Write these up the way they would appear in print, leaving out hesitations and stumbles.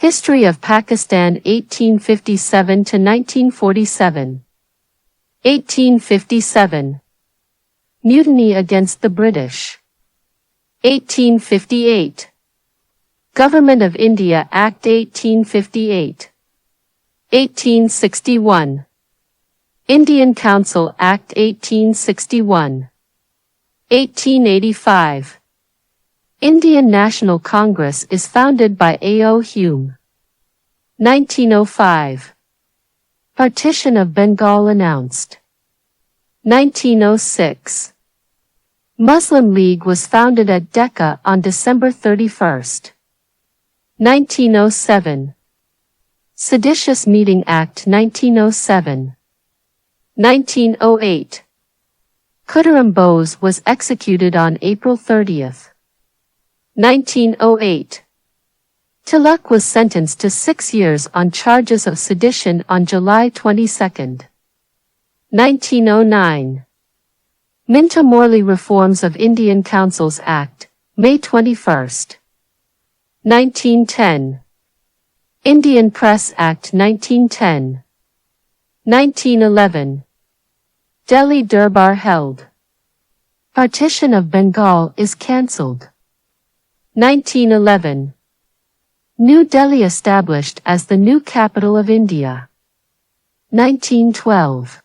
History of Pakistan 1857 to 1947. 1857. Mutiny against the British. 1858. Government of India Act 1858. 1861. Indian Council Act 1861. 1885. Indian National Congress is founded by A.O. Hume. 1905. Partition of Bengal announced. 1906. Muslim League was founded at Decca on December 31. 1907. Seditious Meeting Act 1907. 1908. Khudiram Bose was executed on April 30. 1908. Tilak was sentenced to 6 years on charges of sedition on July 22. 1909. Minto-Morley Reforms of Indian Councils Act, May 21. 1910. Indian Press Act 1910. 1911. Delhi Durbar held. Partition of Bengal is cancelled. 1911. New Delhi established as the new capital of India. 1912.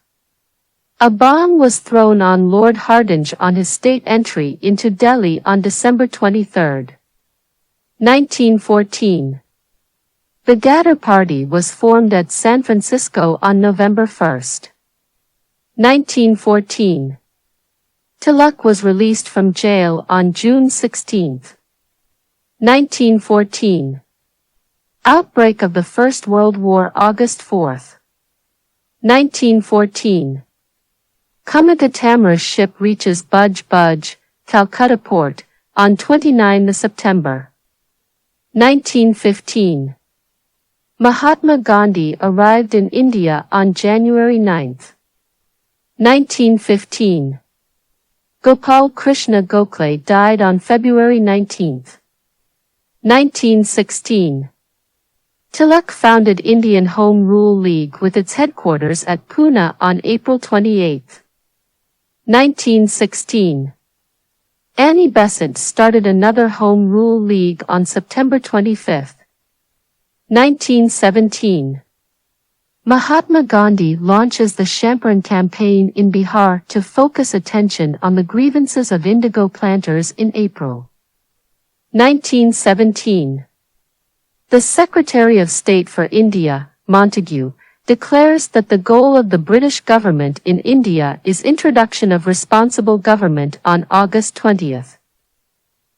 A bomb was thrown on Lord Hardinge on his state entry into Delhi on December 23. 1914. The Ghadar Party was formed at San Francisco on November 1. 1914. Tilak was released from jail on June 16. 1914. Outbreak of the First World War August 4. 1914. Kpkpsc ship reaches Budge, Calcutta port, on 29 September. 1915. Mahatma Gandhi arrived in India on January 9. 1915. Gopal Krishna Gokhale died on February 19. 1916. Tilak founded Indian Home Rule League with its headquarters at Pune on April 28. 1916. Annie Besant started another Home Rule League on September 25. 1917. Mahatma Gandhi launches the Champaran campaign in Bihar to focus attention on the grievances of indigo planters in April. 1917. The Secretary of State for India, Montagu, declares that the goal of the British government in India is introduction of responsible government on August 20.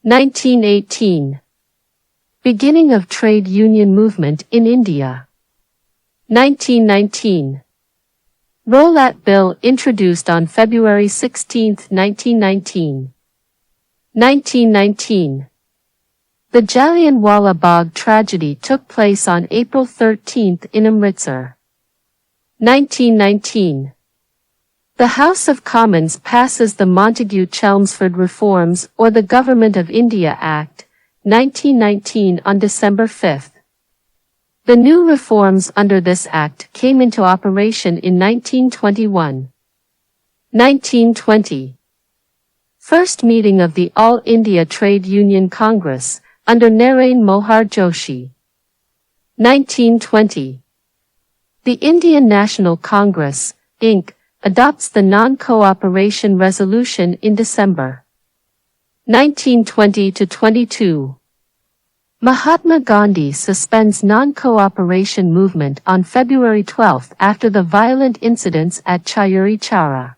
1918. Beginning of trade union movement in India. 1919. Rowlatt Bill introduced on February 16, 1919. 1919. The Jallianwala Bagh tragedy took place on April 13 in Amritsar. 1919. The House of Commons passes the Montagu-Chelmsford Reforms or the Government of India Act, 1919 on December 5. The new reforms under this act came into operation in 1921. 1920. First meeting of the All India Trade Union Congress, under Narain Mohar Joshi. 1920. The Indian National Congress, Inc., adopts the Non-Cooperation Resolution in December. 1920-22. Mahatma Gandhi suspends non-cooperation movement on February 12 after the violent incidents at Chayuri Chowra.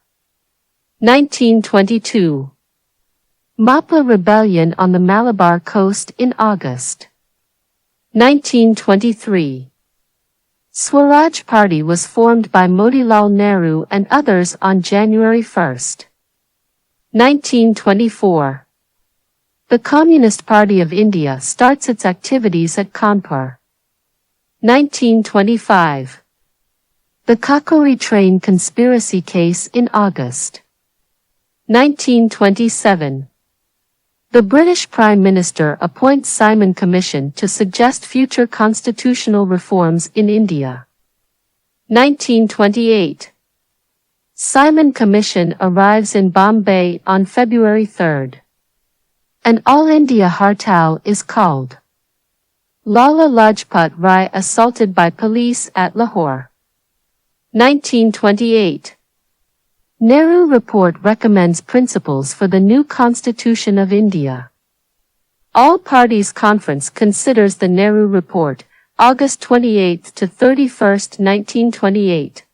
1922. Mapla Rebellion on the Malabar coast in August. 1923. Swaraj Party was formed by Motilal Nehru and others on January 1. 1924. The Communist Party of India starts its activities at Kanpur. 1925. The Kakori train conspiracy case in August. 1927. The British Prime Minister appoints Simon Commission to suggest future constitutional reforms in India. 1928. Simon Commission arrives in Bombay on February 3. An All-India Hartal is called. Lala Lajpat Rai assaulted by police at Lahore. 1928. Nehru Report recommends principles for the new Constitution of India. All Parties Conference considers the Nehru Report, August 28 to 31, 1928.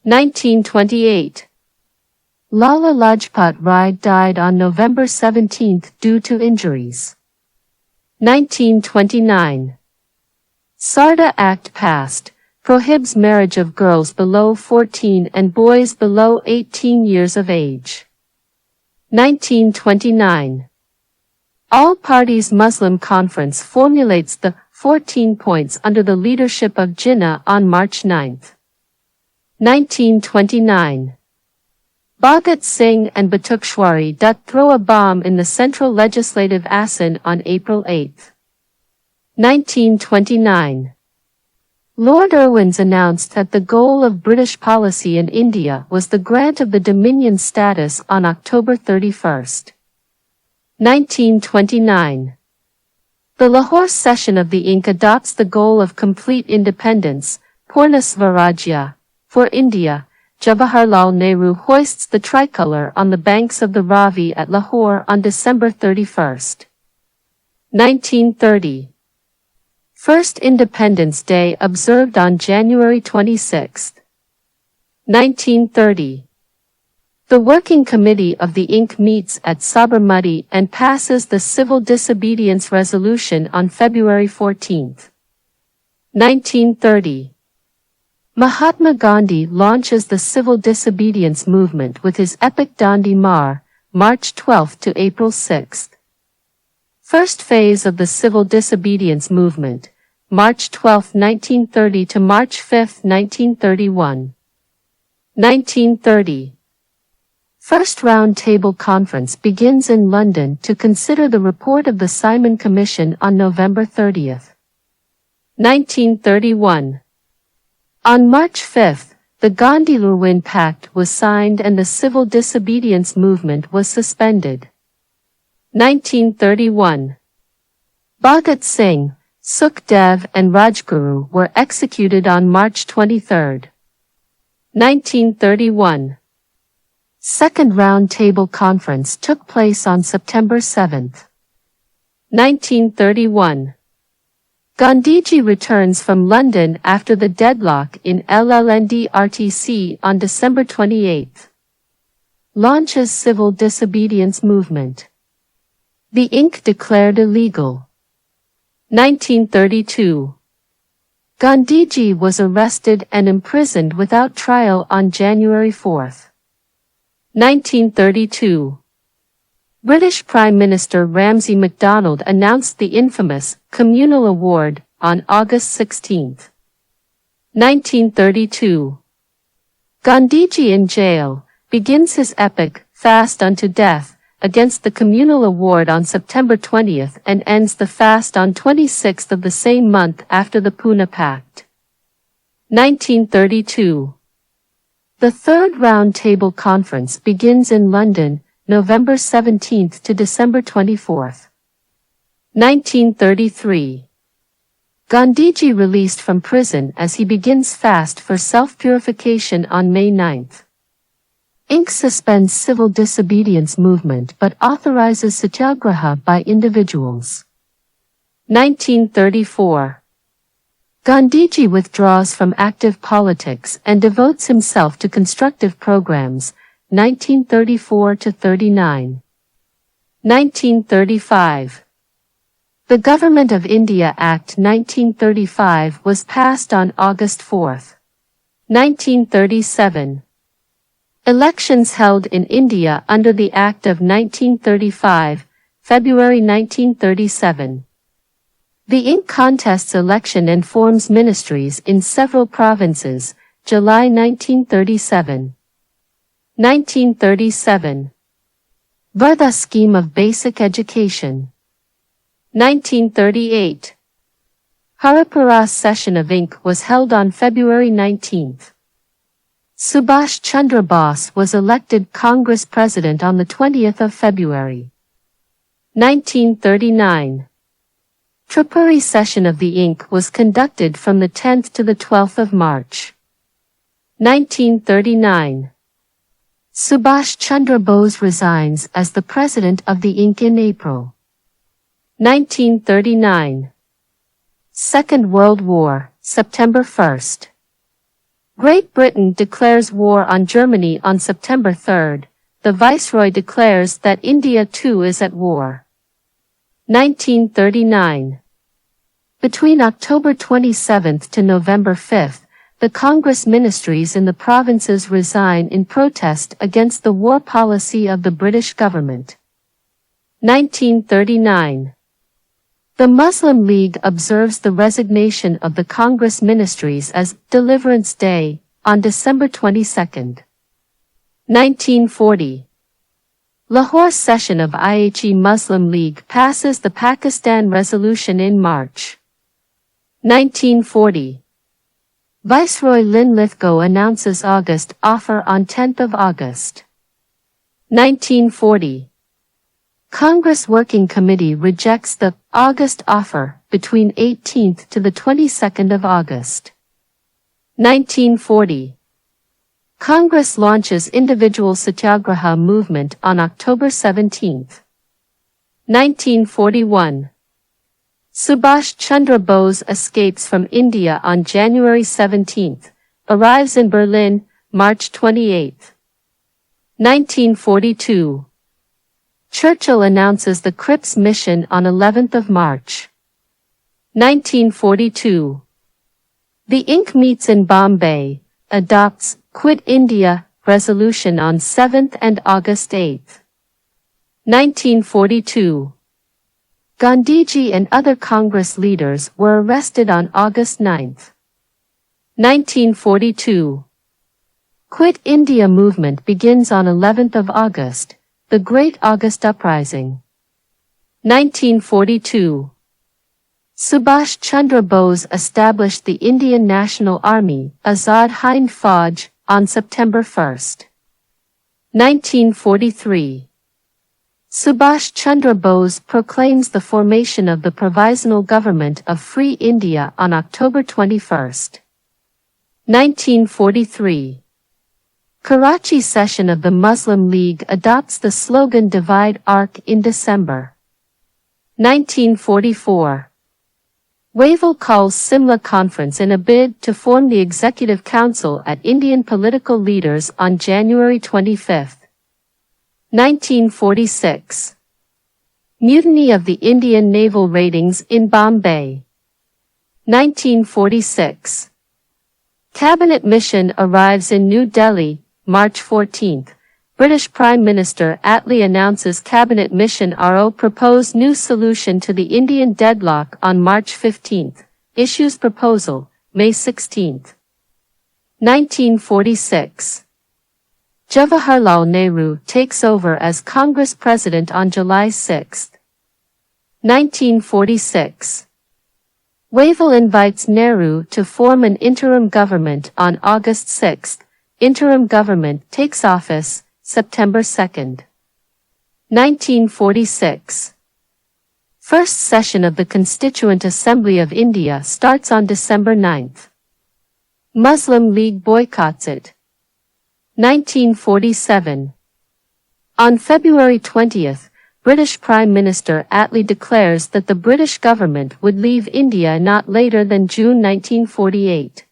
1928. Lala Lajpat Rai died on November 17 due to injuries. 1929. Sarda Act passed. Prohibits marriage of girls below 14 and boys below 18 years of age. 1929. All Parties Muslim Conference formulates the 14 points under the leadership of Jinnah on March 9. 1929. Bhagat Singh and Batukshwari Dutt throw a bomb in the Central Legislative Asan on April 8. 1929. Lord Irwin's announced that the goal of British policy in India was the grant of the Dominion status on October 31. 1929. The Lahore session of the Inc. adopts the goal of complete independence, Purna Swarajya, for India. Jawaharlal Nehru hoists the tricolour on the banks of the Ravi at Lahore on December 31. 1930. First Independence Day observed on January 26. 1930. The Working Committee of the Inc. meets at Sabarmati and passes the Civil Disobedience Resolution on February 14. 1930. Mahatma Gandhi launches the civil disobedience movement with his epic Dandi Mar, March 12 to April 6. First phase of the civil disobedience movement, March 12, 1930 to March 5, 1931. 1930. First Round Table Conference begins in London to consider the report of the Simon Commission on November 30. 1931. On March 5, the Gandhi-Irwin Pact was signed and the civil disobedience movement was suspended. 1931. Bhagat Singh, Sukhdev and Rajguru were executed on March 23. 1931. Second Round Table Conference took place on September 7. 1931. Gandhiji returns from London after the deadlock in LLND-RTC on December 28. Launches civil disobedience movement. The Inc. declared illegal. 1932. Gandhiji was arrested and imprisoned without trial on January 4. 1932. British Prime Minister Ramsay MacDonald announced the infamous Communal Award on August 16. 1932. Gandhiji in jail begins his epic fast unto death against the Communal Award on September 20 and ends the fast on 26 of the same month after the Pune Pact. 1932. The Third Round Table Conference begins in London, November 17 to December 24. 1933. Gandhiji released from prison as he begins fast for self-purification on May 9. Inc. suspends civil disobedience movement but authorizes satyagraha by individuals. 1934. Gandhiji withdraws from active politics and devotes himself to constructive programs, 1934–39. 1935. The Government of India Act 1935 was passed on August 4. 1937. Elections held in India under the Act of 1935, February 1937. The Inc. contests election and forms ministries in several provinces, July 1937. 1937. Varda Scheme of Basic Education. 1938. Haripura session of Inc. was held on February 19. Subhash Chandra Bose was elected Congress President on the 20th of February. 1939. Tripuri session of the Inc. was conducted from the 10th to the 12th of March. 1939. Subhash Chandra Bose resigns as the President of the Inc. in April. 1939. Second World War, September 1st. Great Britain declares war on Germany on September 3rd. The Viceroy declares that India too is at war. 1939. Between October 27th to November 5th, the Congress ministries in the provinces resign in protest against the war policy of the British government. 1939. The Muslim League observes the resignation of the Congress ministries as Deliverance Day on December 22. 1940. Lahore session of IHE Muslim League passes the Pakistan Resolution in March. 1940. Viceroy Linlithgow announces August offer on 10th of August. 1940. Congress Working Committee rejects the August offer between 18th to the 22nd of August. 1940. Congress launches individual satyagraha movement on October 17th. 1941. Subhash Chandra Bose escapes from India on January 17th, arrives in Berlin, March 28th. 1942. Churchill announces the Cripps mission on 11th of March. 1942. The Inc. meets in Bombay, adopts Quit India resolution on 7th and August 8th. 1942. Gandhiji and other Congress leaders were arrested on August 9th. 1942. Quit India movement begins on 11th of August. The Great August Uprising. 1942. Subhash Chandra Bose established the Indian National Army, Azad Hind Fauj, on September 1st. 1943. Subhash Chandra Bose proclaims the formation of the Provisional Government of Free India on October 21st. 1943. Karachi session of the Muslim League adopts the slogan Divide Arc in December. 1944. Wavell calls Simla Conference in a bid to form the Executive Council at Indian political leaders on January 25. 1946. Mutiny of the Indian naval ratings in Bombay. 1946. Cabinet mission arrives in New Delhi, March 14. British Prime Minister Attlee announces Cabinet Mission RO propose new solution to the Indian deadlock on March 15. Issues proposal, May 16. 1946. Jawaharlal Nehru takes over as Congress President on July 6. 1946. Wavell invites Nehru to form an interim government on August 6. Interim government takes office, September 2. 1946. First session of the Constituent Assembly of India starts on December 9. Muslim League boycotts it. 1947. On February 20, British Prime Minister Attlee declares that the British government would leave India not later than June 1948.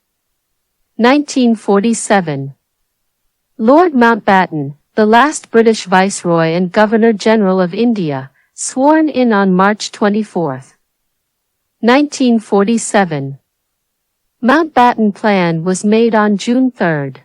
1947. Lord Mountbatten, the last British Viceroy and Governor-General of India, sworn in on March 24. 1947. Mountbatten Plan was made on June 3.